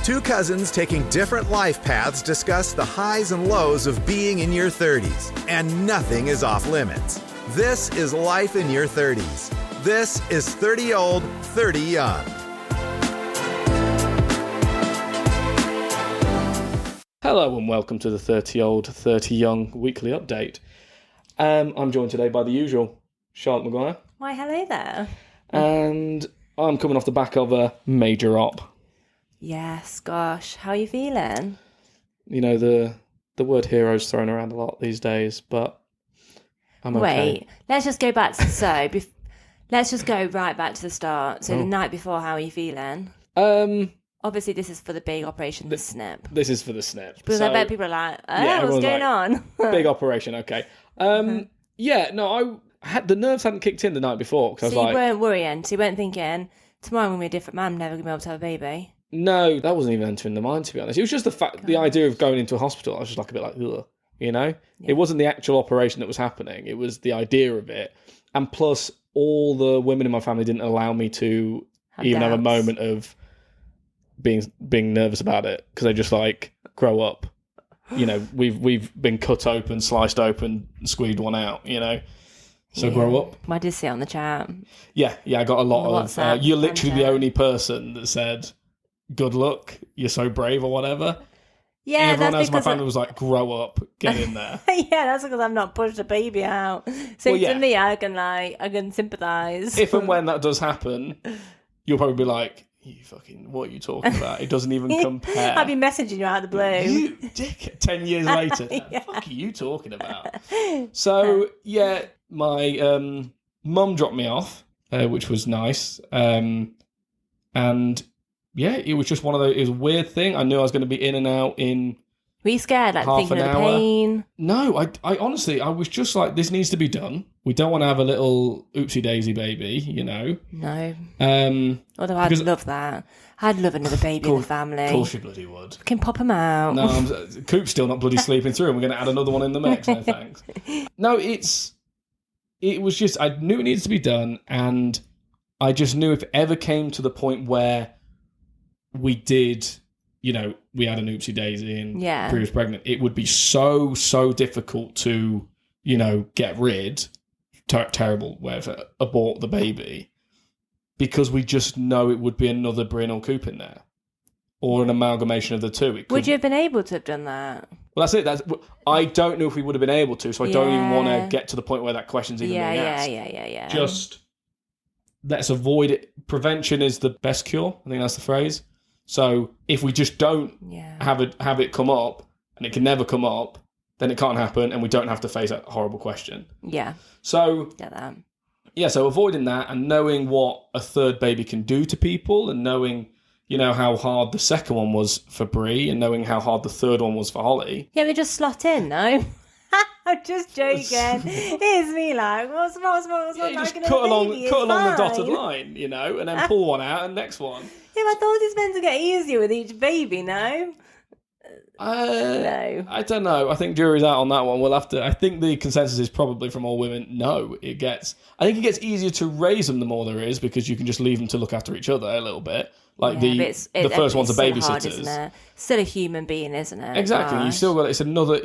Two cousins taking different life paths discuss the highs and lows of being in your 30s, and nothing is off limits. This is Life in Your 30s. This is 30 Old, 30 Young. Hello and welcome to the 30 Old, 30 Young weekly update. I'm joined today by the usual Charlotte Maguire. Why, hello there. And I'm coming off the back of a major op. Yes, gosh. How are you feeling? You know, the word hero's thrown around a lot these days, but I'm okay. Wait, let's just go back to let's just go right back to the start. So the night before, how are you feeling? Obviously, this is for the big operation, the Snip. This is for the Snip. Because I bet people are like, what's going on? Big operation, okay. Yeah, no, the nerves hadn't kicked in the night before. So you weren't worrying? So you weren't thinking, tomorrow I'm going to be a different man, I'm never going to be able to have a baby? No, that wasn't even entering the mind, to be honest. It was just the idea of going into a hospital. I was just like a bit like, ugh, you know? Yeah. It wasn't the actual operation that was happening. It was the idea of it. And plus, all the women in my family didn't allow me to have a moment of being nervous about it, because they just like, grow up. You know, we've been cut open, sliced open, squeezed one out, you know? So grow up. I did see it on the chat. Yeah, I got a lot of... you're literally the only person that said... good luck, you're so brave or whatever. Yeah, everyone else in my family was like, grow up, get in there. Yeah, that's because I've not pushed a baby out. So to me, I can sympathise. If and when that does happen, you'll probably be like, what are you talking about? It doesn't even compare. I'll be messaging you out of the blue. You dick, 10 years later. Yeah. What the fuck are you talking about? So, yeah, my mum dropped me off, which was nice. And... yeah, it was just one of those. It was a weird thing. I knew I was going to be in and out in. Were you scared, like thinking of the pain? No, I honestly, I was just like, this needs to be done. We don't want to have a little oopsie daisy baby, you know. No. Although I'd love that. I'd love another baby in the family. Of course you bloody would. Can pop him out. No, Coop's still not bloody sleeping through, and we're going to add another one in the mix. No thanks. No, it was just, I knew it needed to be done, and I just knew if it ever came to the point where we did, you know, we had an oopsie daisy and Brie was pregnant, it would be so difficult to, you know, get rid, terrible whatever, abort the baby, because we just know it would be another Bryn or Coop in there, or an amalgamation of the two. Would you have been able to have done that? Well, that's it. I don't know if we would have been able to, so I don't even want to get to the point where that question's even being asked. Yeah. Just let's avoid it. Prevention is the best cure. I think that's the phrase. So if we just don't have it come up, and it can never come up, then it can't happen, and we don't have to face that horrible question. Yeah. So get that. Yeah. So avoiding that and knowing what a third baby can do to people, and knowing, you know, how hard the second one was for Brie, and knowing how hard the third one was for Holly. Yeah, we just slot in, no? I'm just joking. Here's me like, what's you just cut along the dotted line, you know, and then pull one out and next one. Yeah, I thought it's meant to get easier with each baby, no? No. I don't know. I think jury's out on that one. We'll have to. I think the consensus is probably from all women, no. I think it gets easier to raise them the more there is, because you can just leave them to look after each other a little bit. Like the first one's a babysitters. Hard, still a human being, isn't it? Exactly. Gosh. You still got it's another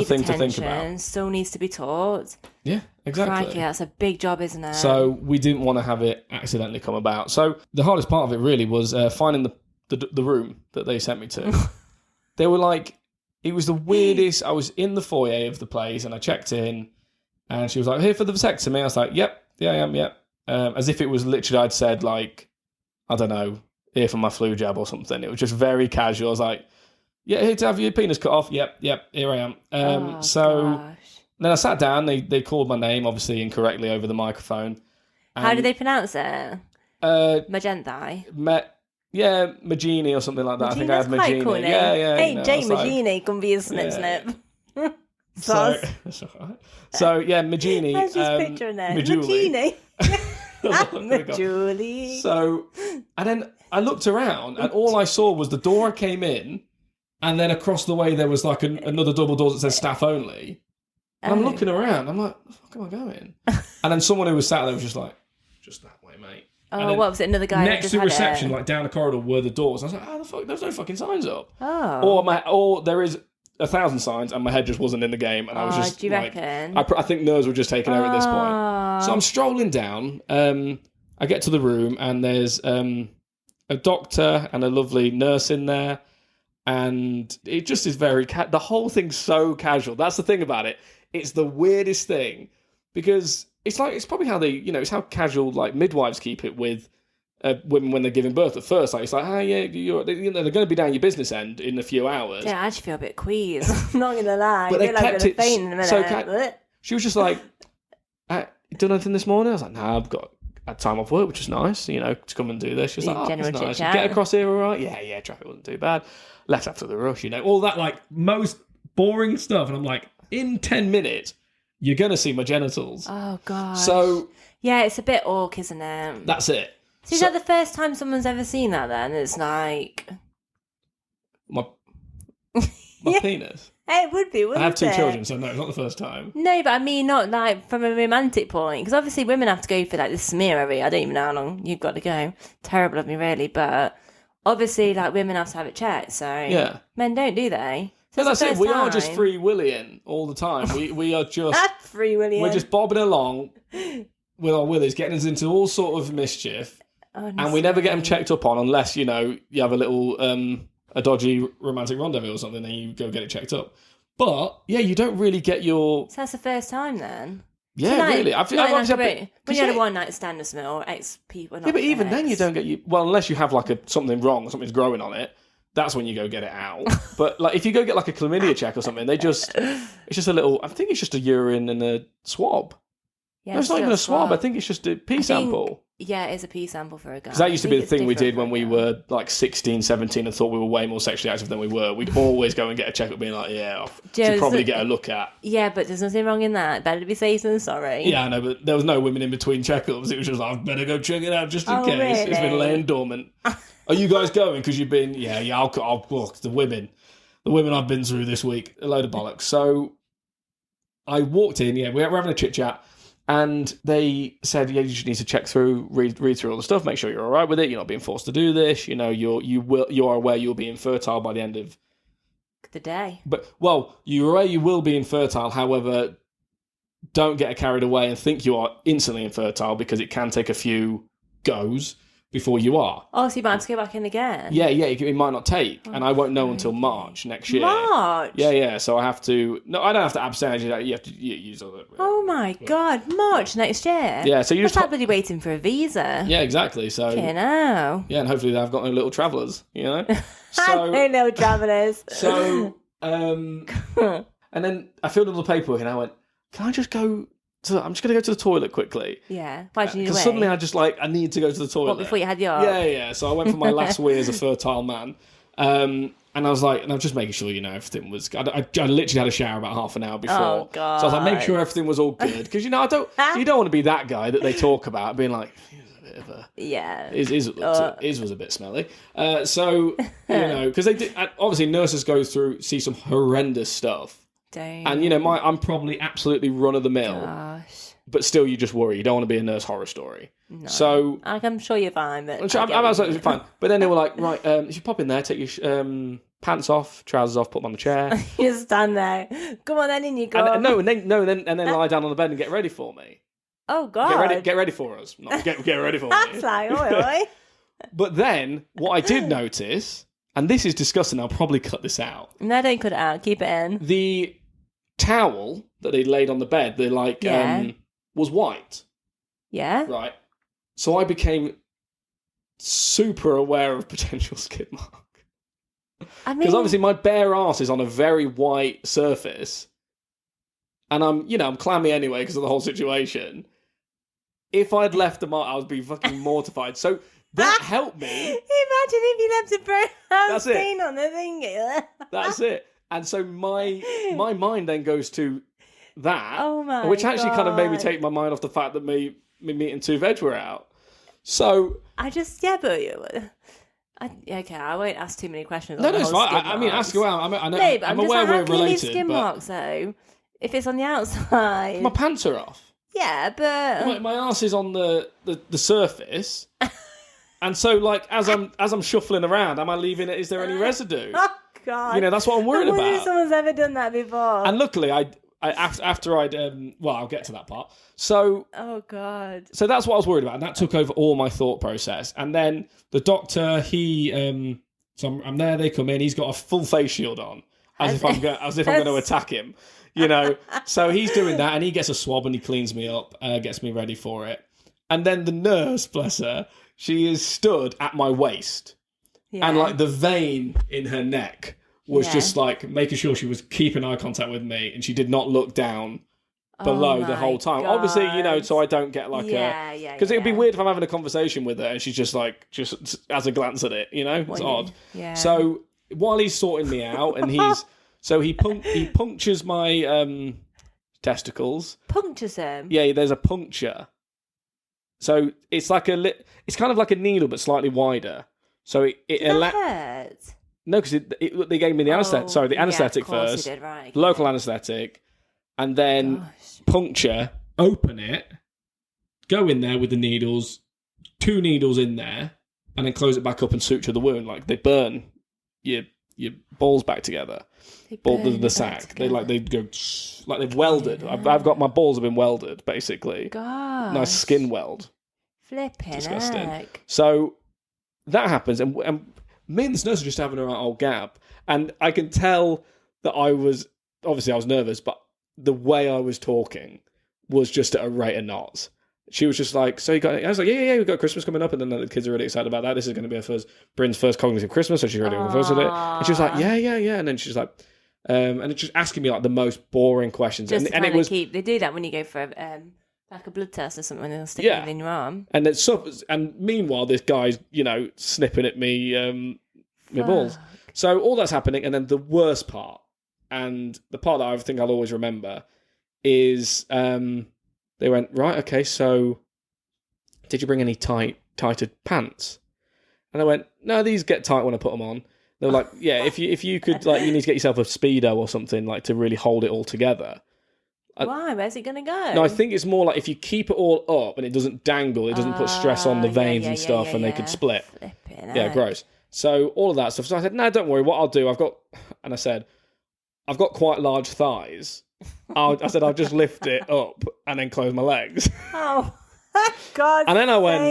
thing to think about. Still needs to be taught. Yeah, exactly. Crikey, that's a big job, isn't it? So we didn't want to have it accidentally come about. So the hardest part of it really was finding the room that they sent me to. They were like, it was the weirdest. I was in the foyer of the place and I checked in, and she was like, "Here for the vasectomy." I was like, "Yep, yeah, I am, yep." As if it was literally I'd said like, I don't know, here for my flu jab or something. It was just very casual. I was like, "Yeah, here to have your penis cut off." Yep, here I am. Gosh. Then I sat down. They called my name, obviously incorrectly over the microphone. How did they pronounce it? Magenta. Magini or something like that. Magini, I think I had Magini. Cool, yeah. Hey, Jay Magini can be a snip. So, that's all right. So yeah, Magini. I was just picturing that. Magini. Majuli. So, and then I looked around, and all I saw was the door I came in, and then across the way there was like another double door that says staff only. And I'm looking around, I'm like, where the fuck am I going? And then someone who was sat there was just like, just that way, mate. Oh, what was it? Another guy next just to had reception, it? like down the corridor, were the doors. I was like, oh, the fuck, there's no fucking signs up. Oh. Or there is 1,000 signs, and my head just wasn't in the game, and I was just. Do you like, reckon? I think nerves were just taken over at this point. So I'm strolling down. I get to the room, and there's a doctor and a lovely nurse in there. And it just is very the whole thing's so casual. That's the thing about it. It's the weirdest thing because it's probably how it's how casual like midwives keep it with women when they're giving birth at first. Like it's like, yeah, they're going to be down your business end in a few hours. Yeah, I actually feel a bit queasy. I'm not going to lie. But they kept it faint in a minute. so she was just like, you done anything this morning? I was like, nah, had time off work, which was nice, to come and do this. She was like, oh, that's nice. You get across here all right? Yeah, traffic wasn't too bad. Left after the rush, all that like most boring stuff. And I'm like, in 10 minutes, you're going to see my genitals. Oh, God. So... yeah, it's a bit awk, isn't it? That's it. So is that the first time someone's ever seen that then? It's like... My penis? It would be, wouldn't it? I have 2 children, so no, it's not the first time. No, but I mean not like from a romantic point. Because obviously women have to go for like the smear every... I don't even know how long you've got to go. Terrible of me, really, but... obviously, like, women have to have it checked, so... yeah. Men don't, do they? So that's it. We are just free willying all the time. We are just... free willying. We're just bobbing along with our willies, getting us into all sort of mischief. Honestly. And we never get them checked up on unless, you have a little... a dodgy romantic rendezvous or something, then you go get it checked up. But, yeah, you don't really get your... So that's the first time, then? Yeah, so really. When you had a one-night stand or something, or ex-people... Yeah, but even then you don't get... well, unless you have, like, something wrong or something's growing on it, that's when you go get it out. But, like, if you go get, like, a chlamydia check or something, it's just a little... I think it's just a urine and a swab. Yeah, no, it's not even a swab. I think it's just a pee sample. Yeah, it is a pee sample for a guy. Because that used to be the thing we did when we were like 16, 17 and thought we were way more sexually active than we were. We'd always go and get a checkup being like, yeah, should probably get a look at. Yeah, but there's nothing wrong in that. Better to be safe than sorry. Yeah, I know, but there was no women in between checkups. It was just like, I better go check it out just in case. Really? It's been laying dormant. Are you guys going? Because you've been, I'll look, the women I've been through this week, a load of bollocks. So I walked in, we're having a chit chat. And they said, you just need to check through, read through all the stuff, make sure you're all right with it. You're not being forced to do this. You are aware you'll be infertile by the end of the day. But you're aware you will be infertile. However, don't get carried away and think you are instantly infertile because it can take a few goes before you are. Oh, so you might have to go back in again? Yeah, it might not take. And I won't know until March next year. March? Yeah, so I have to... No, I don't have to abstain. You have to use all that. Oh my God, March next year? Yeah, so you just... What's that bloody waiting for a visa? Yeah, exactly, so... Okay, now. Yeah, and hopefully I've got no little travellers, No little travellers. So, and then I filled in the paperwork and I went, can I just go... I'm just going to go to the toilet quickly. Yeah. Why do you need to Because suddenly I need to go to the toilet. What, before you had your... Yeah. So I went for my last wee as a fertile man. And I was like, and I was just making sure, everything was... I literally had a shower about half an hour before. Oh, God. So I was like, make sure everything was all good. Because, you don't want to be that guy that they talk about being like, he's a bit of a... Yeah. His was a bit smelly. So, because they did... Obviously, nurses see some horrendous stuff. And, I'm probably absolutely run-of-the-mill. Gosh. But still, you just worry. You don't want to be a nurse horror story. No. So... I'm sure you're fine, but... I'm absolutely fine. But then they were like, right, if you pop in there, take your pants off, trousers off, put them on the chair. You just stand there. Come on, then in you go. And then lie down on the bed and get ready for me. Oh, God. Get ready for us. Not get ready for me. That's like, oi. But then, what I did notice, and this is disgusting, I'll probably cut this out. No, don't cut it out. Keep it in. The towel that they laid on the bed, was white. Yeah. Right. So I became super aware of potential skid mark. Because obviously my bare arse is on a very white surface. And I'm clammy anyway because of the whole situation. If I'd left a mark, I would be fucking mortified. So that helped me. Imagine if you left a brown stain on the thingy. That's it. And so my mind then goes to that, which actually God. kind of made me take my mind off the fact that me meat and 2 veg were out. So okay, I won't ask too many questions. No, it's fine. Ask away. I'm aware we're related. Skin marks though, if it's on the outside. My pants are off. Yeah, but my arse is on the surface, and so like as I'm shuffling around, am I leaving it? Is there any residue? Oh God! That's what I'm worried I wonder about. if someone's ever done that before. And luckily, after I'd I'll get to that part. So oh God! So that's what I was worried about, and that took over all my thought process. And then the doctor, so I'm there. They come in. He's got a full face shield on, as if I'm going to attack him. So he's doing that, and he gets a swab and he cleans me up, gets me ready for it. And then the nurse, bless her, she is stood at my waist, and like the vein in her neck was just like making sure she was keeping eye contact with me, and she did not look down below the whole time. God. Obviously, so I don't get like because it would be weird if I'm having a conversation with her and she's just has a glance at it. It's odd. Yeah. So while he's sorting me out, and he punctures my testicles. Punctures them. Yeah, there's a puncture. So it's like it's kind of like a needle but slightly wider. So it hurt. No, because they gave me the anaesthetic. Sorry, the anaesthetic first. Did, right. Local anaesthetic, and then puncture, open it, go in there with the needles, 2 needles in there, and then close it back up and suture the wound. Like they burn your balls back together. The sac. They go like they've welded. I've got my balls have been welded basically. God. Nice skin weld. Flipping Disgusting. heck. So that happens, and me and this nurse are just having a right old gab, and I can tell that I was nervous, but the way I was talking was just at a rate of knots. She was just like, so you got? I was like, yeah, we've got Christmas coming up, and then the kids are really excited about that. This is going to be Bryn's first cognitive Christmas, so she's already on with it. And she was like, yeah, and then she's like, and it's just asking me like the most boring questions, just and it was they do that when you go for like a blood test or something, and they'll stick it in your arm. And then and meanwhile, this guy's snipping at me my balls. So all that's happening, and then the worst part, and the part that I think I'll always remember, is they went, right, okay, so did you bring any tighter pants? And I went, no, these get tight when I put them on. They were like, yeah, if you could, like, you need to get yourself a Speedo or something, like, to really hold it all together. Why? Where's it going to go? No, I think it's more like if you keep it all up and it doesn't dangle, it doesn't put stress on the veins and stuff, and they could split. Flipping gross. So all of that stuff. So I said, no, don't worry. What I'll do, I've got quite large thighs. I said, I'll just lift it up and then close my legs. Oh, God. And then I went,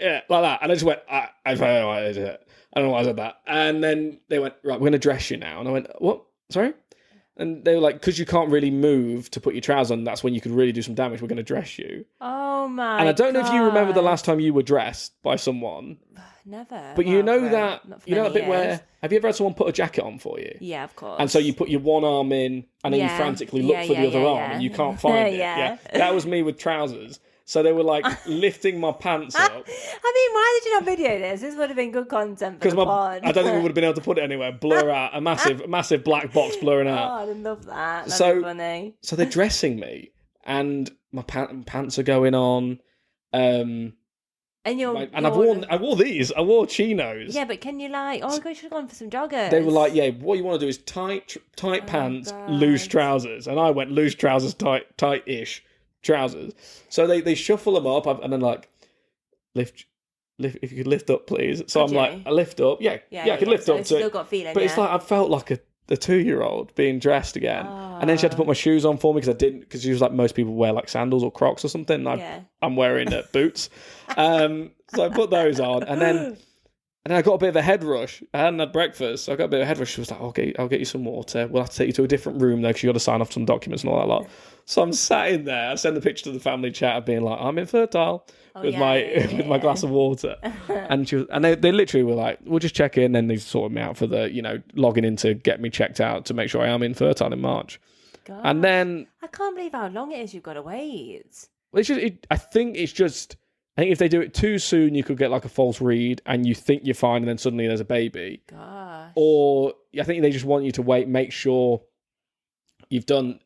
yeah, like that. And I just went, I don't know why I did it. I don't know why I said that. And then they went, right, we're going to dress you now. And I went, what? Sorry? And they were like, because you can't really move to put your trousers on, that's when you could really do some damage. We're going to dress you. Oh, my God. And I don't know if you remember the last time you were dressed by someone. Never. But that bit where, have you ever had someone put a jacket on for you? Yeah, of course. And so you put your one arm in, and then you frantically look for the other arm, and you can't find it. Yeah. That was me with trousers. So they were like lifting my pants up. I mean, why did you not video this? This would have been good content for the pod. I don't think we would have been able to put it anywhere. Blur out a massive black box blurring out. Oh, I love that. That'd be funny. So they're dressing me, and my pants are going on. I wore these. I wore chinos. Yeah, but can you I should have gone for some joggers. They were like, yeah, what you want to do is tight pants, loose trousers, and I went loose trousers, tight-ish trousers. So they shuffle them up, and then like lift. If you could lift up, please. So I'm like, I lift up. Yeah, I could lift up. Still got feeling. But it's like I felt like a 2-year-old being dressed again. And then she had to put my shoes on for me because she was like, most people wear like sandals or Crocs or something. I'm wearing boots. So I put those on, and then I got a bit of a head rush. I hadn't had breakfast, so I got a bit of a head rush. She was like, I'll get you some water. We'll have to take you to a different room though, because you got to sign off some documents and all that lot. So I'm sat in there. I send the picture to the family chat of being like, I'm infertile with my glass of water. And they literally were like, we'll just check in. Then they sorted me out for the, logging in to get me checked out to make sure I am infertile in March. God. And then I can't believe how long it is you've got to wait. Well, I think if they do it too soon, you could get like a false read and you think you're fine and then suddenly there's a baby. Gosh. Or I think they just want you to wait, make sure you've done,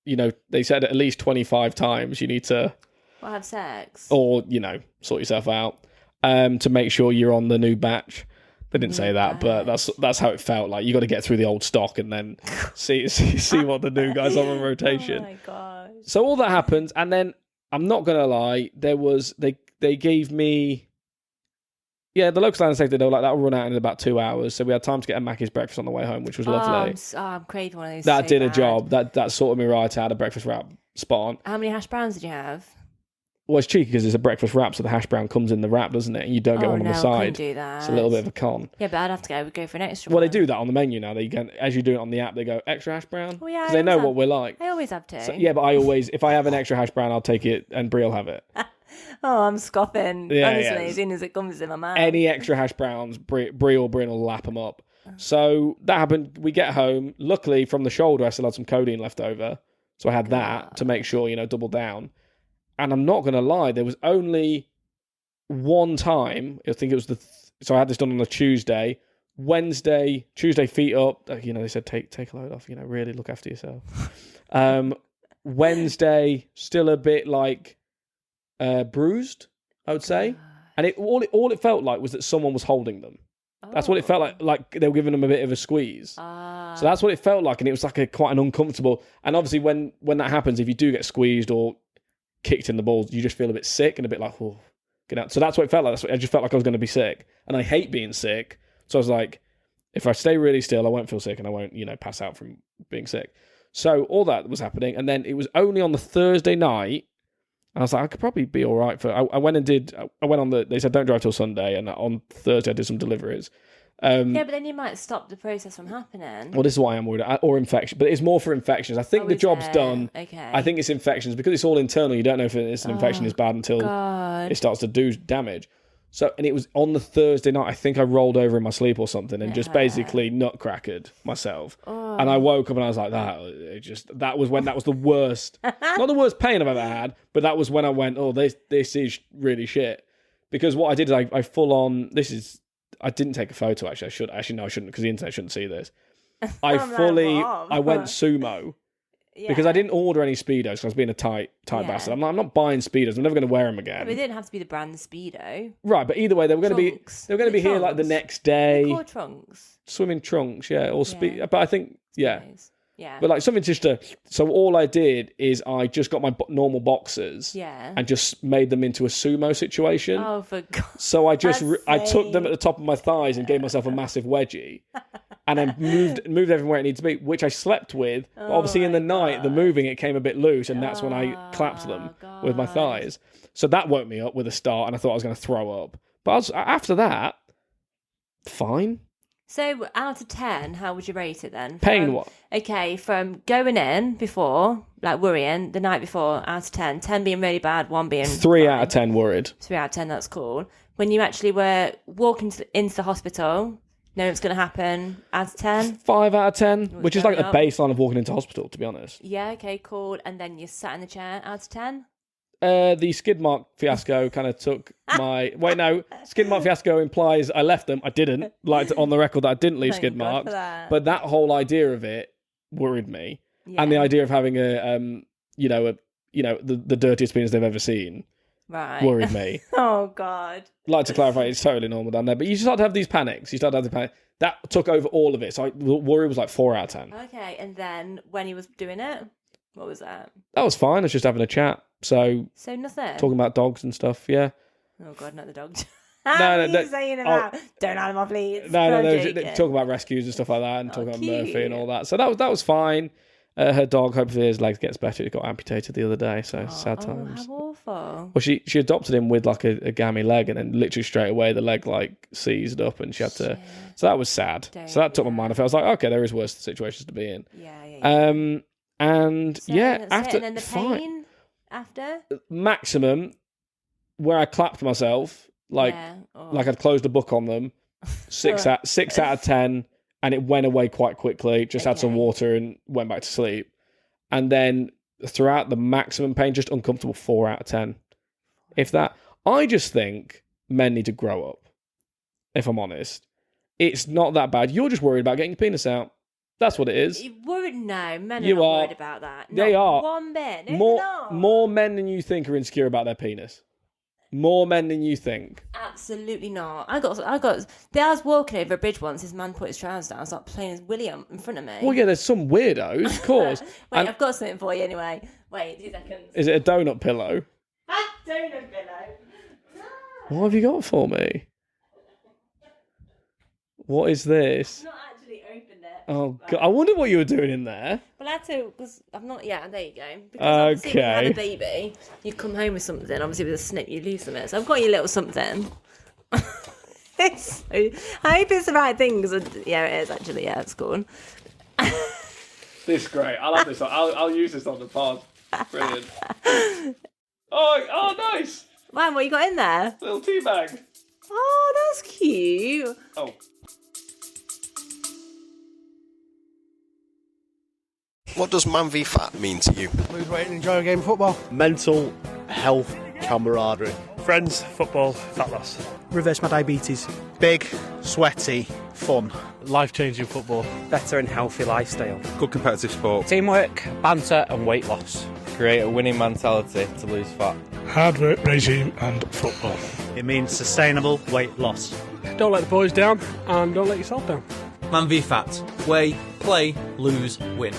they said at least 25 times you need to... Well, have sex. Or, sort yourself out to make sure you're on the new batch. They didn't say that, but that's how it felt. Like you got to get through the old stock and then see what the new guys are on rotation. Oh my gosh! So all that happens, and then I'm not gonna lie, they gave me. Yeah, the local anesthetic, they were like, that'll run out in about 2 hours. So we had time to get a Mackey's breakfast on the way home, which was lovely. I'm craving one of those. That did a job. That sorted me right. I had a breakfast wrap spot on. How many hash browns did you have? Well, it's cheeky because it's a breakfast wrap, so the hash brown comes in the wrap, doesn't it? And you don't get one on the side. I couldn't do that. It's a little bit of a con. Yeah, but I'd have to go for an extra Well, one. they do that on the menu now. They can, as you do it on the app, they go, extra hash brown? Oh, yeah. Because they know what we're like. I always have to. So, yeah, but I always, if I have an extra hash brown, I'll take it and Brie'll have it. Oh, I'm scoffing. Yeah, honestly, yeah. as soon as it comes in my mouth. Any extra hash browns, Brie or Bryn will lap them up. So that happened. We get home. Luckily, from the shoulder, I still had some codeine left over. So I had that to make sure, double down. And I'm not going to lie, there was only one time, I think it was so I had this done on a Tuesday. Tuesday, feet up. They said, take a load off, really look after yourself. Wednesday, still a bit like bruised, I would say. And all it felt like was that someone was holding them. That's what it felt like they were giving them a bit of a squeeze. So that's what it felt like, and it was like quite an uncomfortable. And obviously, when that happens, if you do get squeezed or kicked in the balls, you just feel a bit sick and a bit like, oh, get out. So that's what it felt like. I just felt like I was going to be sick, and I hate being sick. So I was like, if I stay really still, I won't feel sick, and I won't, pass out from being sick. So all that was happening, and then it was only on the Thursday night. I was like, I could probably be all right I went on they said don't drive till Sunday, and on Thursday I did some deliveries. Yeah, but then you might stop the process from happening. Well, this is why I'm worried, or infection, but it's more for infections. I think the job's done. Okay. I think it's infections because it's all internal. You don't know if it's an infection is bad until it starts to do damage. So, and it was on the Thursday night. I think I rolled over in my sleep or something and just basically nutcrackered myself. And I woke up and I was like, that was the worst, not the worst pain I've ever had, but that was when I went, oh, this is really shit. Because what I did is I full on, I didn't take a photo actually. I shouldn't because the internet shouldn't see this. I went sumo. Yeah. Because I didn't order any Speedos because I was being a tight bastard. I'm not buying Speedos. I'm never going to wear them again. But it didn't have to be the brand Speedo. Right, but either way, they were going to be here like the next day. Core trunks. Swimming trunks, yeah, or But I think, yeah. Yeah. But like something so all I did is I just got my normal boxers and just made them into a sumo situation. Oh, for God. So I took them at the top of my thighs and gave myself a massive wedgie. And then moved everywhere it needed to be, which I slept with. But obviously in the night, the moving, it came a bit loose, and that's when I clapped them with my thighs. So that woke me up with a start, and I thought I was going to throw up. But after that, fine. So out of 10, how would you rate it then? Pain what? Okay, from going in before, like worrying, the night before, out of 10. 10 being really bad, 1 being 3 out of 10 worried. 3 out of 10, that's cool. When you actually were walking into the hospital... No, it's going to happen. Out of 10? 5 out of 10, which is like a baseline of walking into hospital, to be honest. Yeah, okay, cool. And then you sat in the chair. Out of 10? The skid mark fiasco kind of took my... Wait, no. Skid mark fiasco implies I left them. I didn't. Like on the record that I didn't leave skid marks. But that whole idea of it worried me. Yeah. And the idea of having the dirtiest penis they've ever seen. Right. Worried me. Oh, God. Like to clarify, it's totally normal down there. But you start to have these panics. That took over all of it. So the worry was like 4 out of 10. Okay, and then when he was doing it, what was that? That was fine. I was just having a chat. So nothing? Talking about dogs and stuff, yeah. Oh, God, not the dogs. No, what are you saying about? Don't animal, please. No, talking about rescues and stuff like that and talking about Murphy and all that. So that was fine. Her dog, hopefully his legs gets better. It got amputated the other day, so sad times. How awful. Well, she adopted him with like a gammy leg, and then literally straight away the leg like seized up, and she had to. So that was sad. So that took my mind off. I was like, okay, there is worse situations to be in. Yeah. And so after and then the pain after maximum, where I clapped myself like I'd closed a book on them. 6 out of 10. And it went away quite quickly, just had some water and went back to sleep. And then throughout the maximum pain, just uncomfortable, 4 out of 10. If that, I just think men need to grow up, if I'm honest. It's not that bad. You're just worried about getting your penis out. That's what it is. No, men are not worried about that. They are. One bit. More men than you think are insecure about their penis. More men than you think. Absolutely not. I was walking over a bridge once. This man put his trousers down. I was like playing as William in front of me. Well, yeah, there's some weirdos, of course. Wait, I've got something for you anyway. Wait, 2 seconds. Is it a donut pillow? Donut pillow. What have you got for me? What is this? I've not actually opened it. Oh, God. I wonder what you were doing in there. Well, I had to, because I'm not, yeah, there you go. Because obviously when you have a baby, you come home with something, obviously with a snip, you lose something. So I've got you a little something. I hope it's the right thing, because, yeah, it is actually, yeah, it's cool. This is great. I love this. I'll use this on the pod. Brilliant. Oh, nice. Man, what you got in there? Little tea bag. Oh, that's cute. Oh. What does man v fat mean to you? Lose weight and enjoy a game of football. Mental health, camaraderie. Friends, football, fat loss. Reverse my diabetes. Big, sweaty, fun. Life-changing football. Better and healthy lifestyle. Good competitive sport. Teamwork, banter and weight loss. Create a winning mentality to lose fat. Hard work regime and football. It means sustainable weight loss. Don't let the boys down and don't let yourself down. Man v Fat. Weigh, play, lose, win.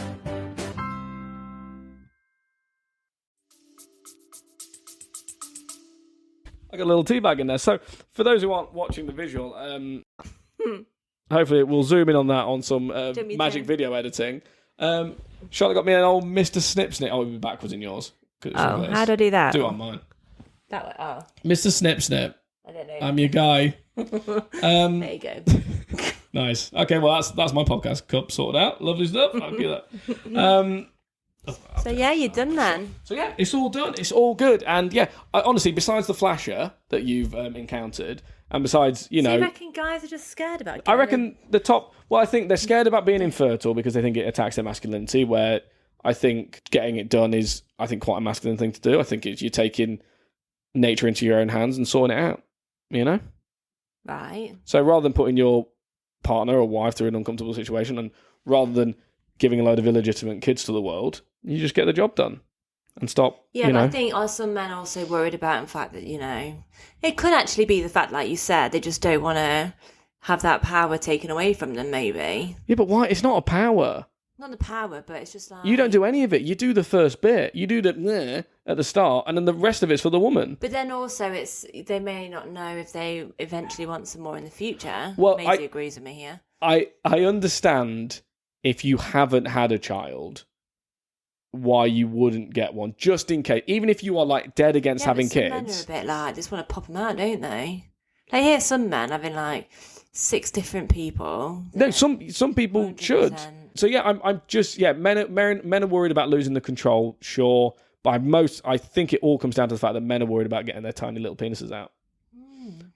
I got a little tea bag in there. So, for those who aren't watching the visual, hopefully we'll zoom in on that on some magic video editing. Charlotte got me an old Mr. Snip. Oh, it'll be backwards in yours. Oh, how do I do that? Do it on mine. That way. Oh. Mr. Snip. I don't know. I'm your guy. There you go. Nice. Okay, well that's my podcast cup sorted out. Lovely stuff. I'll do that. So yeah, you're done then. So yeah, it's all done. It's all good. And yeah, honestly, besides the flasher that you've encountered, and besides, you know, so you reckon guys are just scared about? I reckon the top. Well, I think they're scared about being infertile because they think it attacks their masculinity. Where I think getting it done is, I think, quite a masculine thing to do. I think it's you're taking nature into your own hands and sorting it out. You know, right? So rather than putting your partner or wife through an uncomfortable situation, and rather than giving a load of illegitimate kids to the world, you just get the job done and stop. Yeah, but I think are some men also worried about the fact that, you know, it could actually be the fact, like you said, they just don't want to have that power taken away from them, maybe. Yeah, but why? It's not a power. Not the power, but it's just like... You don't do any of it. You do the first bit. You do the at the start, and then the rest of it's for the woman. But then also, they may not know if they eventually want some more in the future. Well, Maisie agrees with me here. I understand if you haven't had a child, why you wouldn't get one, just in case. Even if you are like dead against having kids. Men are a bit like, just want to pop them out, don't they? Like, hear some men having like 6 different people. No, some people 100%. Should. So yeah, I'm just men are worried about losing the control, sure. But I think it all comes down to the fact that men are worried about getting their tiny little penises out.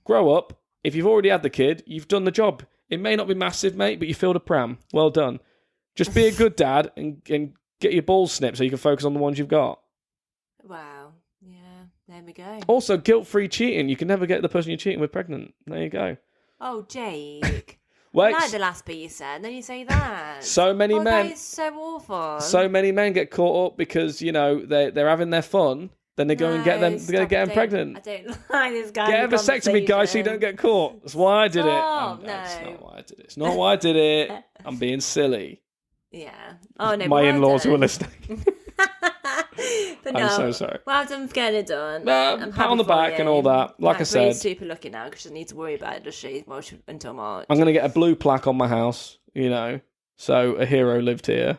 Grow up. If you've already had the kid, you've done the job. It may not be massive, mate, but you filled a pram. Well done. Just be a good dad and get your balls snipped so you can focus on the ones you've got. Wow. Yeah, there we go. Also, guilt-free cheating. You can never get the person you're cheating with pregnant. There you go. Oh, Jake. Well, I like the last bit you said, and then you say that. So many men. That is so awful. So many men get caught up because, you know, they're having their fun. Then they go and get them pregnant. I don't like this guy. Get a vasectomy, guys, so you don't get caught. That's why I did it. No. It's not why I did it. It's not why I did it. I'm being silly. Yeah. Oh, no. My in-laws who are listening. But no, I'm so sorry. Well done for getting it done. I'm pat on the back and all that. Like I said. Bree's super lucky now because she doesn't need to worry about it, does she? Until March. I'm going to get a blue plaque on my house, you know, so a hero lived here.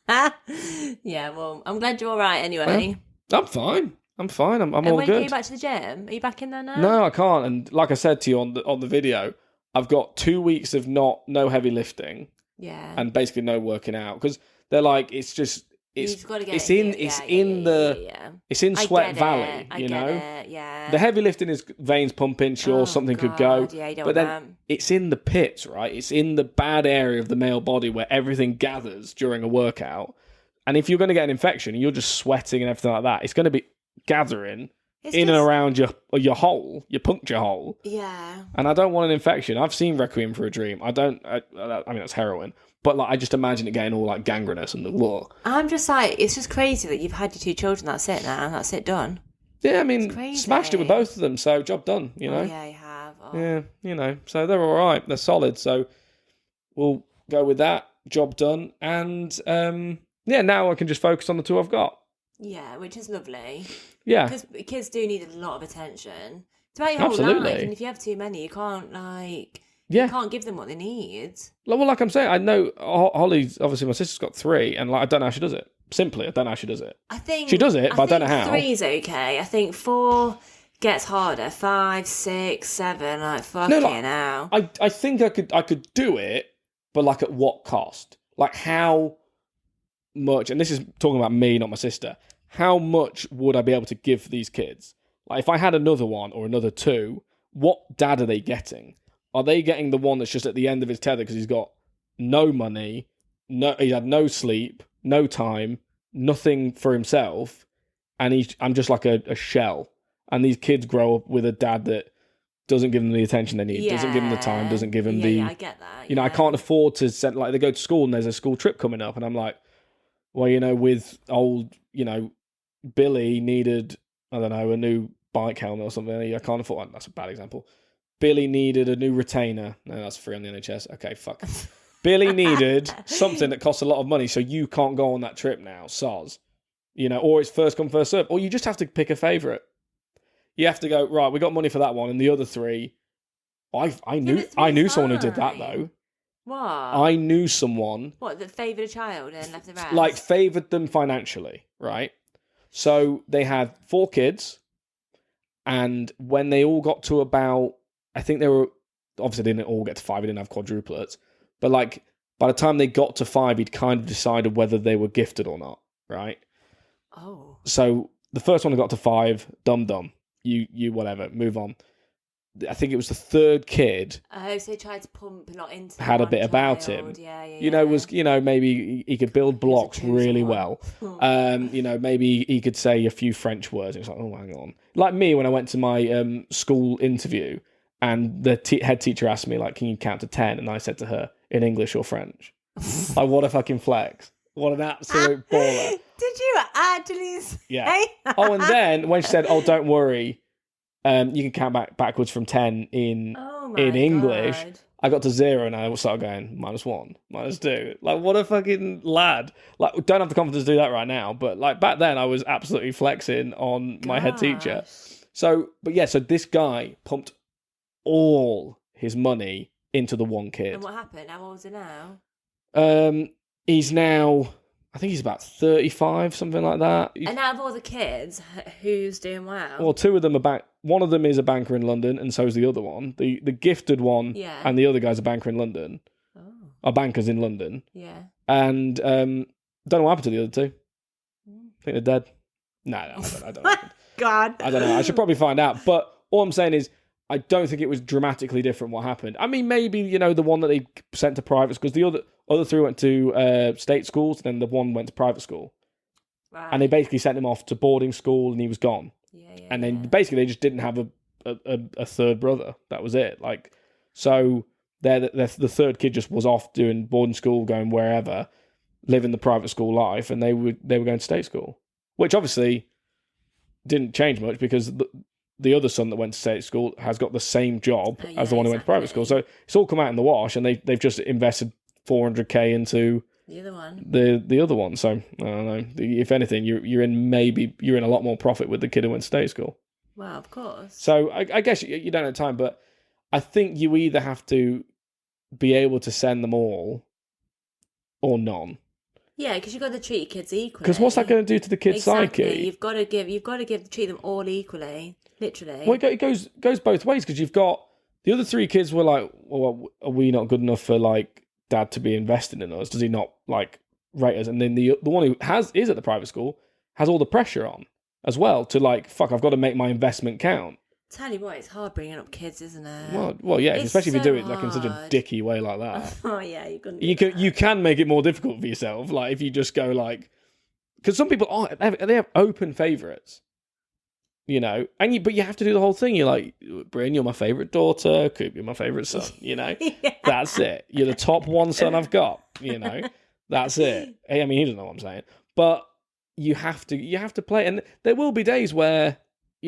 Yeah, well, I'm glad you're all right anyway. I'm fine. I'm all good. Are you back to the gym? Are you back in there now? No, I can't. And like I said to you on the video, I've got 2 weeks of no heavy lifting. Yeah. And basically no working out because they're like it's in Sweat Valley, you know. Yeah. The heavy lifting is veins pumping, sure, something could go. Yeah, you don't but then it's in the pits, right? It's in the bad area of the male body where everything gathers during a workout. And if you're going to get an infection and you're just sweating and everything like that, it's going to be gathering and around your hole, your puncture hole. Yeah. And I don't want an infection. I've seen Requiem for a Dream. I mean, that's heroin. But like, I just imagine it getting all like gangrenous and the war. I'm just like, it's just crazy that you've had your 2 children. That's it now. That's it done. Yeah, I mean, smashed it with both of them, so job done, you know? Oh, yeah, you have. Oh. Yeah, you know, so they're all right. They're solid, so we'll go with that. Job done. And, now I can just focus on the two I've got. Yeah, which is lovely. Yeah. Because kids do need a lot of attention. It's about your whole life, and if you have too many, you can't, you can't give them what they need. Well, like I'm saying, I know Holly's, obviously my sister's got 3, and I don't know how she does it. Simply, I don't know how she does it. I think she does it, but I don't know how. 3's okay. I think 4 gets harder. 5, 6, 7, fucking hell. I think I could do it, but at what cost? How much? And this is talking about me, not my sister. How much would I be able to give for these kids? If I had another one or another 2, what dad are they getting? Are they getting the one that's just at the end of his tether because he's got no money, he had no sleep, no time, nothing for himself, and I'm just like a shell. And these kids grow up with a dad that doesn't give them the attention they need, doesn't give them the time, doesn't give them I get that. I can't afford to send, they go to school and there's a school trip coming up, and I'm like, well, with old, Billy needed, I don't know, a new bike helmet or something. I can't afford, that's a bad example. Billy needed a new retainer. No, that's free on the NHS. Okay, fuck. Billy needed something that costs a lot of money, so you can't go on that trip now, soz. Or it's first come, first serve. Or you just have to pick a favourite. You have to go, right, we got money for that one, and the other 3, I knew someone who did that, though. What? I knew someone... What, that favoured a child and left the rest? Favoured them financially, right? So they had 4 kids, and when they all got to about... I think they were... Obviously, they didn't all get to 5, they didn't have quadruplets. But, by the time they got to 5, he'd kind of decided whether they were gifted or not, right? Oh. So the first one that got to 5, dumb. You whatever, move on. I think it was the 3rd kid. Oh, so he tried to pump a lot into had a bit about him. Yeah. Was maybe he could build blocks really well. Maybe he could say a few French words. It's oh, hang on. Like me when I went to my school interview, and the head teacher asked me can you count to 10? And I said to her in English or French. What a fucking flex! What an absolute baller! Did you actually say? Yeah. Oh, and then when she said, "Oh, don't worry, you can count backwards from 10 in English," I got to 0 and I started going -1, -2. What a fucking lad! Don't have the confidence to do that right now, but back then I was absolutely flexing on my head teacher. So this guy pumped all his money into the one kid. And what happened? How old is he now? He's now, I think he's about 35, something like that. And out of all the kids, who's doing well? Well, 2 of them are one of them is a banker in London, and so is the other one. The gifted one, and the other guy's a banker in London. Oh. Are bankers in London. Yeah. And don't know what happened to the other 2. I think they're dead. No, I don't know. God. I don't know. I should probably find out. But all I'm saying is, I don't think it was dramatically different what happened. I mean, maybe, the one that they sent to private, because the other 3 went to state schools, then the one went to private school. Right. And they basically sent him off to boarding school, and he was gone. And then basically they just didn't have a 3rd brother. That was it. So the 3rd kid just was off doing boarding school, going wherever, living the private school life, and they were going to state school, which obviously didn't change much because the other son that went to state school has got the same job as the one who went to private school. So it's all come out in the wash, and they've just invested 400k into the other one. The other one. So I don't know. If anything, you're in a lot more profit with the kid who went to state school. Well, of course. So I guess you don't have time, but I think you either have to be able to send them all or none. Yeah, because you've got to treat kids equally. Because what's that going to do to the kid's psyche? You've got to treat them all equally, literally. Well, it goes both ways, because you've got the other 3 kids were like, well, are we not good enough for dad to be invested in us? Does he not rate us? And then the one who is at the private school has all the pressure on as well to fuck, I've got to make my investment count. Tell you what, it's hard bringing up kids, isn't it? Well, yeah, especially if you do it in such a dicky way like that. Oh yeah, you couldn't. You can make it more difficult for yourself, if you just go because some people they have open favourites, but you have to do the whole thing. You're like, Bryn, you're my favourite daughter. Coop, you're my favourite son. Yeah. That's it. You're the top one son I've got. That's it. I mean, he doesn't know what I'm saying, but you have to play, and there will be days where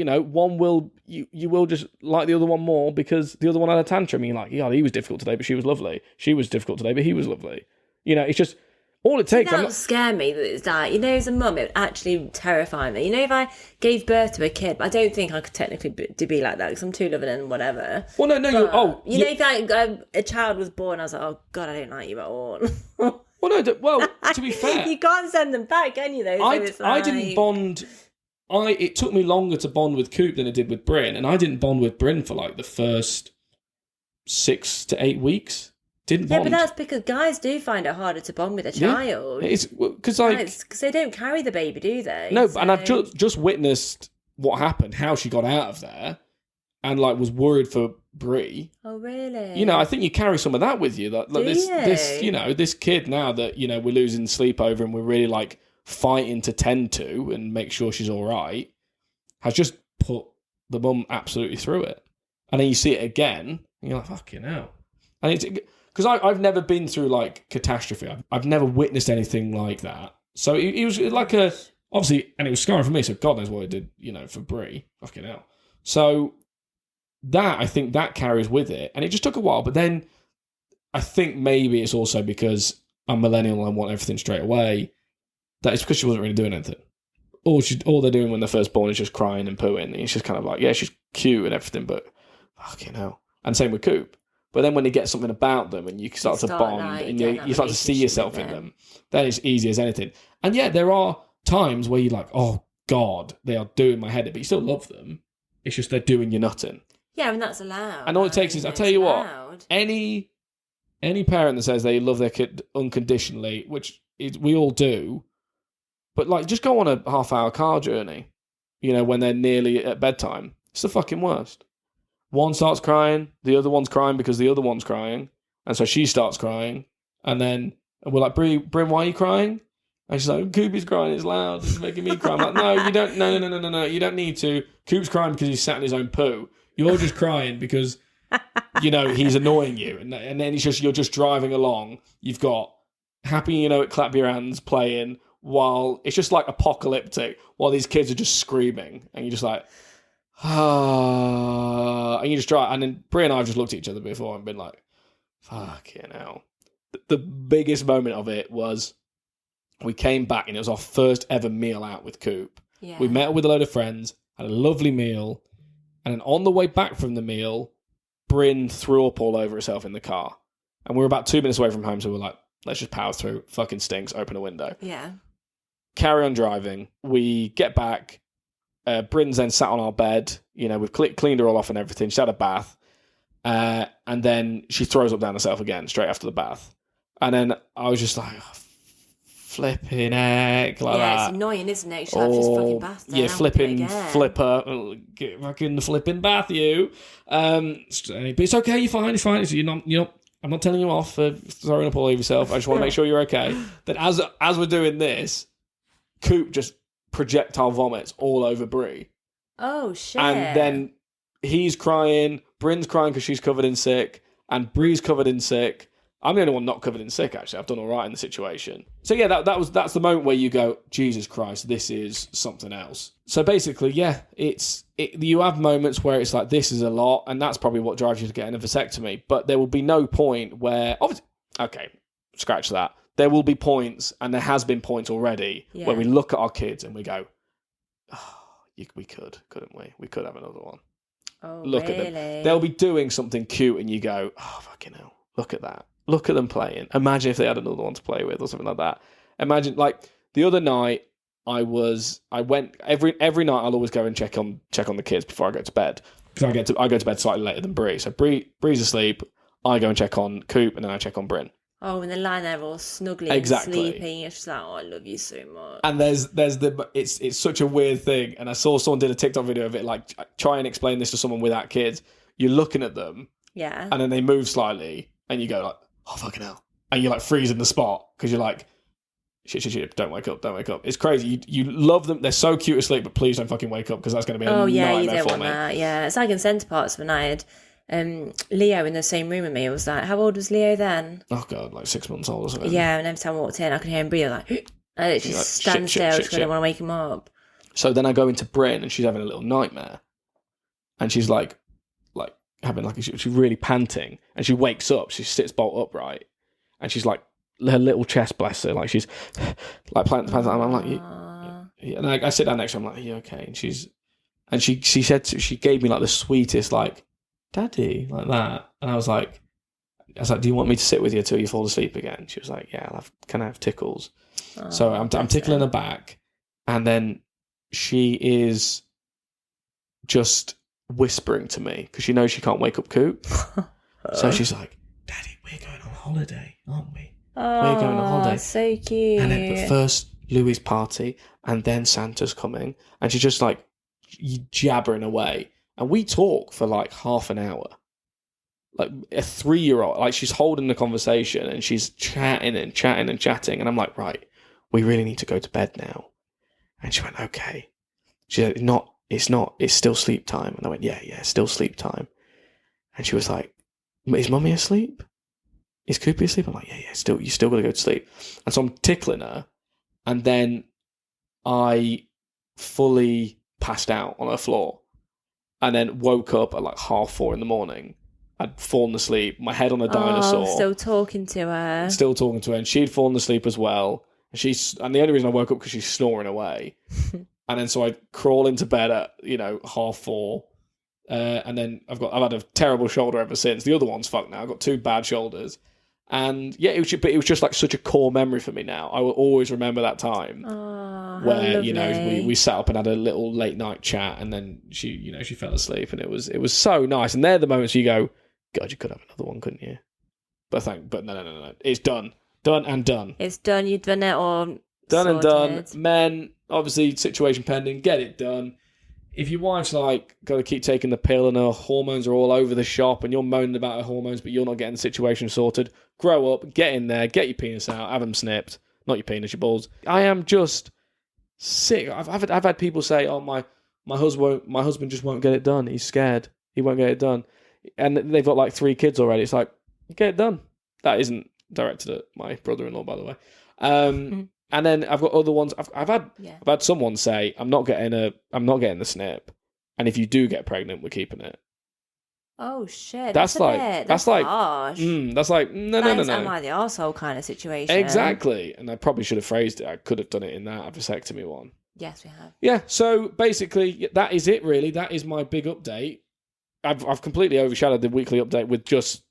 one will you will just like the other one more because the other one had a tantrum. You're like, yeah, he was difficult today, but she was lovely. She was difficult today, but he was lovely. It's just all it takes. That would scare me. That it's like, as a mum, it would actually terrify me. If I gave birth to a kid, I don't think I could technically be like that because I'm too loving and whatever. Well, no, if a child was born, I was like, oh God, I don't like you at all. To be fair, you can't send them back, can you? Though, I didn't bond. It took me longer to bond with Coop than it did with Bryn, and I didn't bond with Bryn for like the first 6 to 8 weeks. Didn't bond. Yeah, but that's because guys do find it harder to bond with a child. It's because they don't carry the baby, do they? No, and I've just witnessed what happened, how she got out of there, and was worried for Brie. Oh, really? I think you carry some of that with you. This kid now that we're losing sleep over, and we're really fighting to tend to and make sure she's all right, has just put the mum absolutely through it. And then you see it again, and you're like, fucking hell. And it's because I've never been through catastrophe. I've never witnessed anything like that. So it was obviously, and it was scarring for me. So God knows what it did, for Brie. Fucking hell. So I think that carries with it, and it just took a while. But then I think maybe it's also because I'm millennial and I want everything straight away. That it's because she wasn't really doing anything. All they're doing when they're first born is just crying and pooing. And it's just kind of she's cute and everything, but fucking hell. And same with Coop. But then when you get something about them and you start to bond and you start to see yourself in them, then it's easy as anything. And yeah, there are times where you're like, oh God, they are doing my head in, but you still love them. It's just they're doing you nothing. Yeah, and that's allowed. And all it takes is, I'll tell you what, any parent that says they love their kid unconditionally, which we all do, but just go on a half-hour car journey, when they're nearly at bedtime. It's the fucking worst. One starts crying, the other one's crying because the other one's crying, and so she starts crying, and then we're like, Bryn, why are you crying? And she's like, Coopy's crying, it's loud, it's making me cry. I'm like, no, you don't, no, you don't need to. Coop's crying because he's sat in his own poo. You're just crying because, he's annoying you, and then it's just, you're just driving along, you've got Happy, it, Clap Your Hands playing, while it's just apocalyptic, while these kids are just screaming, and you're just like, and you just try, and then Brie and I have just looked at each other before and been like, fucking hell. The biggest moment of it was we came back and it was our first ever meal out with Coop. Yeah. We met with a load of friends, had a lovely meal, and then on the way back from the meal, Bryn threw up all over herself in the car. And we were about 2 minutes away from home, so we were like, let's just power through. Fucking stinks, open a window. Yeah. Carry on driving. We get back. Bryn's then sat on our bed. We've cleaned her all off and everything. She's had a bath. And then she throws up down herself again, straight after the bath. And then I was just like, oh, flipping heck, like that. It's annoying, isn't it? She'll have this fucking bath then. Yeah, flipping flipper. Get fucking the flipping bath, you. But it's okay, you're fine, it's fine. I'm not telling you off for throwing up all over yourself. I just want to make sure you're okay. Then as we're doing this, Coop just projectile vomits all over Brie. Oh, shit. And then he's crying, Bryn's crying because she's covered in sick, and Brie's covered in sick. I'm the only one not covered in sick, actually. I've done all right in the situation. So yeah, that's the moment where you go, Jesus Christ, this is something else. So basically, yeah, you have moments where it's like, this is a lot, and that's probably what drives you to get a vasectomy. But there will be no point where, obviously, okay, scratch that. There will be points, and there has been points already, where we look at our kids and we go, oh, we couldn't we? We could have another one. Oh, look really? at them. They'll be doing something cute, and you go, oh, fucking hell, look at that. Look at them playing. Imagine if they had another one to play with or something like that. Imagine, the other night, I went every night. I'll always go and check on the kids before I go to bed, because I go to bed slightly later than Brie. So Brie's asleep. I go and check on Coop, and then I check on Bryn. Oh, and they lie there all snuggly and sleeping. It's just like, oh, I love you so much. And it's such a weird thing. And I saw someone did a TikTok video of it, try and explain this to someone without kids. You're looking at them, yeah, and then they move slightly, and you go oh, fucking hell. And you're freezing the spot, because you're like, shit, don't wake up. It's crazy. You love them. They're so cute asleep, but please don't fucking wake up, because that's going to be a nightmare you don't for want me. That. Yeah, it's like in Centre Parks when I had Leo in the same room with me. It was like, how old was Leo then? Oh, God, 6 months old or something. Yeah, and every time I walked in, I could hear him breathe, and it just stand still, because I don't want to wake him up. So then I go into Bryn and she's having a little nightmare. And she's like having like, she's really panting. And she wakes up, she sits bolt upright. And she's like, her little chest, bless her, like she's like panting. I'm like, and I sit down next to her, I'm like, are you okay? And she said, she gave me like the sweetest, like, Daddy, like that. And I was like, do you want me to sit with you till you fall asleep again? She was like, yeah, can I have tickles? So I'm tickling her back. And then she is just whispering to me because she knows she can't wake up Coop. So she's like, Daddy, we're going on holiday, aren't we? We're going on holiday. So cute. And then, but first Louis' party, and then Santa's coming. And she's just like jabbering away. And we talk for like half an hour. Like a 3-year-old, like she's holding the conversation and she's chatting. And I'm like, right, we really need to go to bed now. And she went, okay. She said, it's still sleep time. And I went, yeah, it's still sleep time. And she was like, is Mummy asleep? Is Coopy asleep? I'm like, yeah, you still got to go to sleep. And so I'm tickling her. And then I fully passed out on her floor. And then woke up at like 4:30 in the morning. I'd fallen asleep, my head on a dinosaur. Still talking to her. And she'd fallen asleep as well. And the only reason I woke up because she's snoring away. And then so I'd crawl into bed at 4:30. And then I've had a terrible shoulder ever since. The other one's fucked now. I've got 2 bad shoulders. And yeah, it was just like such a core memory for me now. I will always remember that time where we sat up and had a little late night chat, and then she fell asleep, and it was so nice. And they're the moments you go, God, you could have another one, couldn't you? But no, it's done and done. It's done. You've done it all. Done sorted. and done. Men, obviously, situation pending. Get it done. If your wife's like got to keep taking the pill and her hormones are all over the shop and you're moaning about her hormones but you're not getting the situation sorted, grow up, get in there, get your penis out, have them snipped. Not your penis, your balls. I am just sick. I've had people say, "Oh, my husband just won't get it done. He's scared. He won't get it done." And they've got like 3 kids already. It's like, get it done. That isn't directed at my brother-in-law, by the way. And then I've got other ones. I've had someone say, I'm not getting the snip, and if you do get pregnant, we're keeping it. Oh shit! That's like harsh. That's like no. Am I the arsehole kind of situation? Exactly. And I probably should have phrased it. I could have done it in that vasectomy one. Yes, we have. Yeah. So basically, that is it. Really, that is my big update. I've completely overshadowed the weekly update with just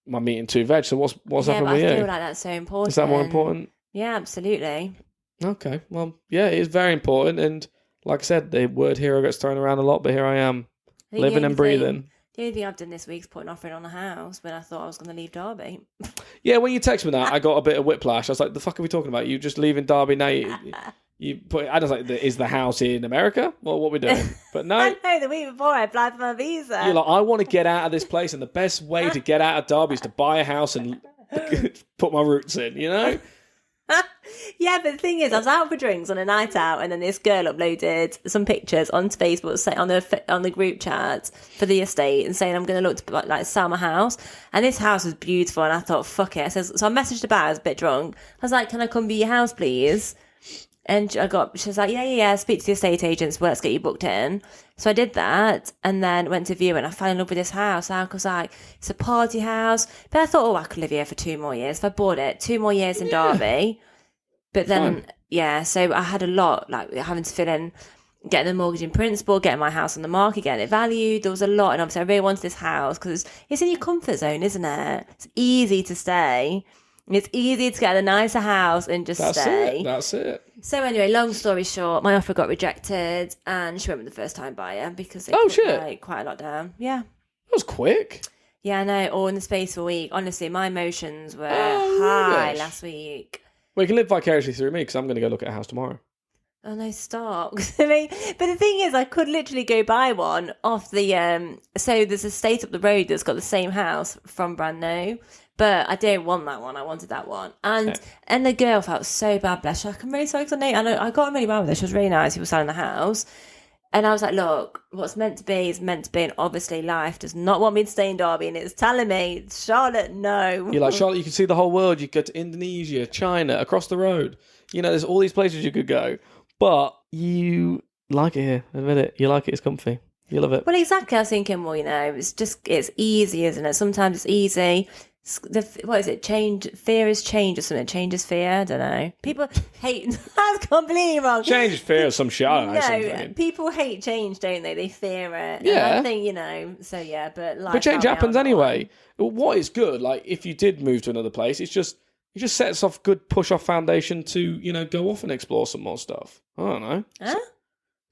my meat and 2 veg. So what's happened with you? I feel like that's so important. Is that more important? Yeah, absolutely. Okay, well, yeah, it is very important, and like I said, the word hero gets thrown around a lot, but here I am, living and breathing. The only thing I've done this week is put an offering on a house when I thought I was going to leave Derby. Yeah, when you text me that, I got a bit of whiplash. I was like, the fuck are we talking about? You just leaving Derby now? You put. I was like, is the house in America? Well, what are we doing? But no. I know, the week before I applied for my visa. You're like, I want to get out of this place, and the best way to get out of Derby is to buy a house and put my roots in, you know? Yeah, but the thing is, I was out for drinks on a night out, and then this girl uploaded some pictures onto Facebook, say on the group chat for the estate, and saying I'm going to look to like sell my house. And this house was beautiful, and I thought, fuck it. So I messaged her back. I was a bit drunk. I was like, "Can I come view your house, please?" And she was like, yeah. Speak to the estate agents. Well, let's get you booked in. So I did that, and then went to view, and I fell in love with this house. I was like, it's a party house. But I thought, I could live here for 2 more years. If I bought it, 2 more years in Derby. But then, so I had a lot, like having to fill in, getting the mortgage in principle, getting my house on the market, getting it valued. There was a lot, and obviously I really wanted this house because it's in your comfort zone, isn't it? It's easy to stay. It's easy to get a nicer house and just stay. That's it. So anyway, long story short, my offer got rejected, and she went with the first-time buyer because they put quite a lot down. Yeah. That was quick. Yeah, I know, all in the space of a week. Honestly, my emotions were high last week. Well, you can live vicariously through me because I'm going to go look at a house tomorrow. Oh no, stop. But the thing is, I could literally go buy one off the... So there's a estate up the road that's got the same house from brand new. But I didn't want that one. I wanted that one. And the girl felt so bad, bless her. I'm really sorry because I got on really well with her. She was really nice. She was selling the house. And I was like, look, what's meant to be is meant to be. And obviously life does not want me to stay in Derby. And it's telling me, Charlotte, no. You're like, Charlotte, you can see the whole world. You go to Indonesia, China, across the road. You know, there's all these places you could go. But you like it here. Admit it. You like it. It's comfy. You love it. Well, exactly. I was thinking, well, it's easy, isn't it? Sometimes it's easy. What is it? Fear is change or something. Change is fear. I don't know. People hate. That's completely wrong. Change is fear or some shit. I don't know something. People hate change, don't they? They fear it. Yeah. And I think, so yeah, but change happens anyway. What is good, like if you did move to another place, it just sets off good push-off foundation to, go off and explore some more stuff. I don't know. Huh?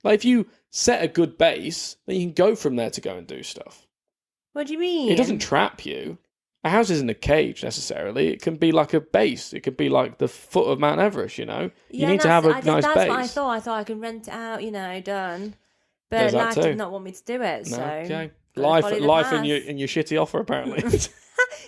Like if you set a good base, then you can go from there to go and do stuff. What do you mean? It doesn't trap you. A house isn't a cage necessarily. It can be like a base. It could be like the foot of Mount Everest, You need to have a nice base. That's what I thought. I thought I can rent it out, done. But life did not want me to do it, so... Okay. Life in your shitty offer, apparently.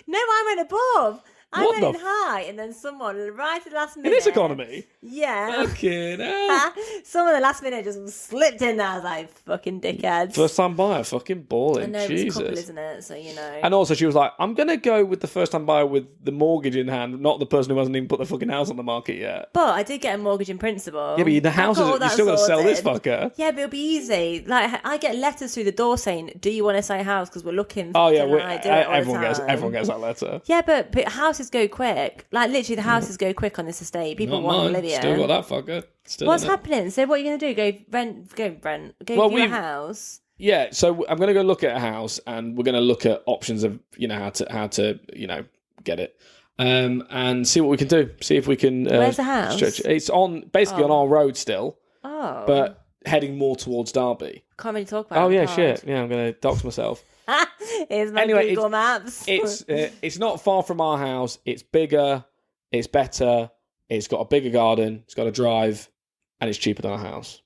No, I went above. I went in high, and then someone right at the last minute. In this economy? Yeah. Fucking hell. Someone at the last minute just slipped in there. I was like, fucking dickheads. First time buyer, fucking balling. I know, Jesus. it's a couple, isn't it? So, And also, she was like, I'm going to go with the first time buyer with the mortgage in hand, not the person who hasn't even put the fucking house on the market yet. But I did get a mortgage in principle. Yeah, but the house is, you still got to sell this fucker. Yeah, but it'll be easy. Like, I get letters through the door saying, do you want to sell a house? Because we're looking for everyone gets that letter. Yeah, but houses go quick. Like, literally, the houses go quick on this estate. People want to live here. Still got that fucker. What's happening? So what are you going to do? Go view a house? Yeah, so I'm going to go look at a house, and we're going to look at options of, how to get it. And see what we can do. See if we can... Where's the house? Stretch it. It's on our road still. Oh. But heading more towards Derby. Can't really talk about it. Oh, yeah, shit. Yeah, I'm going to dox myself. Here's my Google Maps. It's not far from our house. It's bigger. It's better. It's got a bigger garden. It's got a drive. And it's cheaper than our house.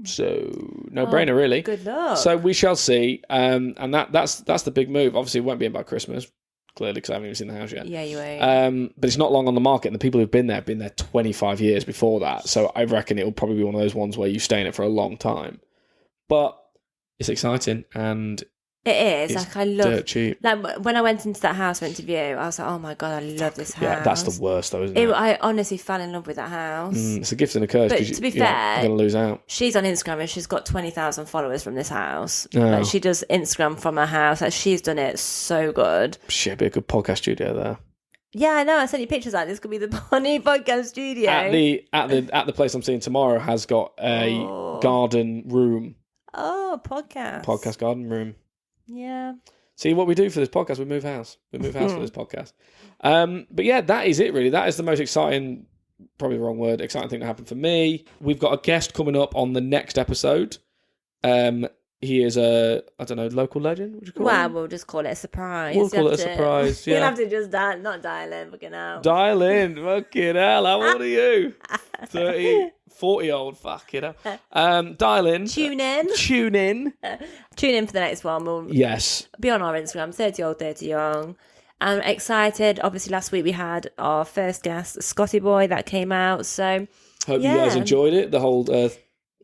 So, no-brainer, really. Good luck. So we shall see. And that's the big move. Obviously, it won't be in by Christmas, clearly, because I haven't even seen the house yet. Yeah, you won't. But it's not long on the market, and the people who've been there have been there 25 years before that. So I reckon it'll probably be one of those ones where you stay in it for a long time. But it's exciting, and... It is. Like, I love... dirt cheap. Like, when I went into that house, went to view, I was like, oh my God, I love this house. Yeah, that's the worst, though, isn't it? I honestly fell in love with that house. It's a gift and a curse. But to be fair... you're going to lose out. She's on Instagram, and she's got 20,000 followers from this house. Oh. Like, she does Instagram from her house. Like, she's done it so good. Shit, be a good podcast studio there. Yeah, I know. I sent you pictures like this could be the Bonnie podcast studio. At the place I'm seeing tomorrow has got a garden room. Oh, podcast garden room. Yeah. See what we do for this podcast? We move house. We move house for this podcast. But yeah, that is it really. That is the most exciting, probably the wrong word, exciting thing that happened for me. We've got a guest coming up on the next episode. He is a, local legend, would you call him? We'll just call it a surprise. We'll call it a surprise, yeah. You'll have to just not dial in, fucking hell. Dial in, fucking hell. How old are you? 40-old, fucking hell. Dial in. Tune in. Tune in for the next one. We'll yes. be on our Instagram, 30 old, 30 young. I'm excited. Obviously, last week we had our first guest, Scotty Boy, that came out. So, hope you guys enjoyed it, the whole...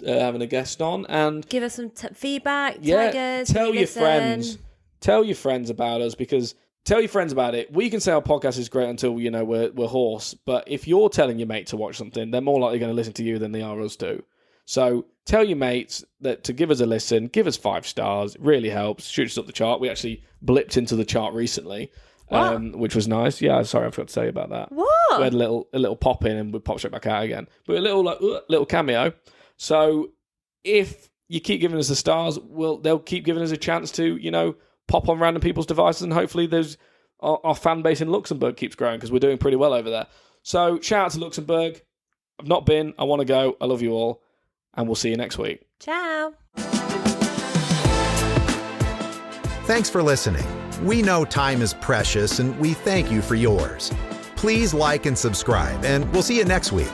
having a guest on, and give us some feedback. Tag us, tell your friends about us, because tell your friends about it. We can say our podcast is great until we're hoarse, but if you're telling your mate to watch something, they're more likely going to listen to you than they are us too. So tell your mates that to give us a listen, give us 5 stars. It really helps. Shoot us up the chart. We actually blipped into the chart recently, which was nice. Yeah, sorry, I forgot to tell you about that. What? We had a little pop in and we popped straight back out again, but a little cameo. So if you keep giving us the stars, they'll keep giving us a chance to, pop on random people's devices, and hopefully our fan base in Luxembourg keeps growing, because we're doing pretty well over there. So shout out to Luxembourg. I've not been. I want to go. I love you all. And we'll see you next week. Ciao. Thanks for listening. We know time is precious, and we thank you for yours. Please like and subscribe, and we'll see you next week.